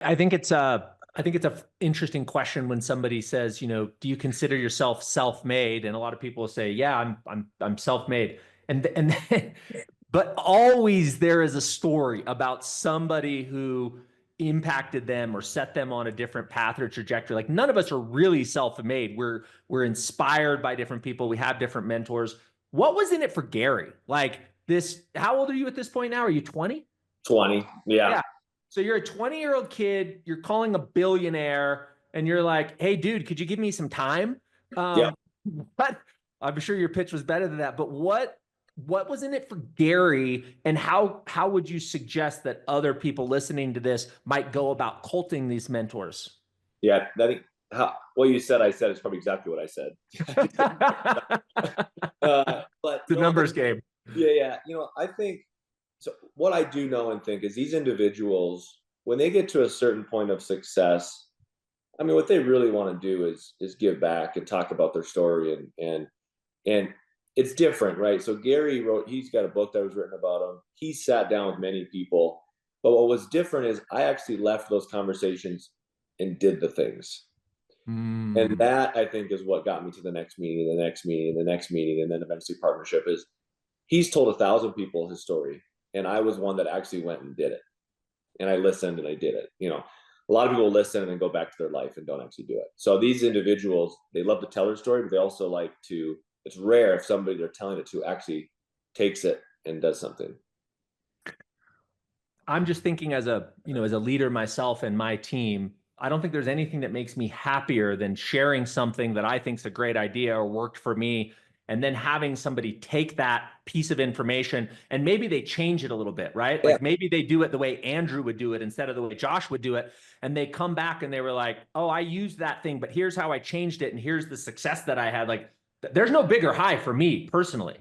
I think it's a interesting question when somebody says, do you consider yourself self-made? And a lot of people say, yeah, I'm self-made. And but always there is a story about somebody who impacted them or set them on a different path or trajectory. Like none of us are really self-made. We're inspired by different people. We have different mentors. What was in it for Gary? Like this, how old are you at this point now? Are you 20? 20. Yeah. Yeah. So you're a 20-year-old kid, you're calling a billionaire, and you're like, hey, dude, could you give me some time? Yeah. What? I'm sure your pitch was better than that, but what was in it for Gary, and how would you suggest that other people listening to this might go about cultivating these mentors? Yeah. I think what you said, I said is probably exactly what I said. But The numbers game. yeah. I think so. What I do know and think is these individuals, when they get to a certain point of success, I mean, what they really want to do is give back and talk about their story and it's different, right? So Gary he's got a book that was written about him. He sat down with many people, but what was different is I actually left those conversations and did the things. And Mm. that I think is what got me to the next meeting, the next meeting, the next meeting, and then eventually partnership is he's told 1,000 people his story. And I was one that actually went and did it. And I listened and I did it. A lot of people listen and then go back to their life and don't actually do it. So these individuals, they love to tell their story, but they also like to, it's rare if somebody they're telling it to actually takes it and does something. I'm just thinking as as a leader myself and my team, I don't think there's anything that makes me happier than sharing something that I think is a great idea or worked for me, and then having somebody take that piece of information and maybe they change it a little bit, right? Yeah. Like maybe they do it the way Andrew would do it instead of the way Josh would do it. And they come back and they were like, oh, I used that thing, but here's how I changed it. And here's the success that I had. Like there's no bigger high for me personally.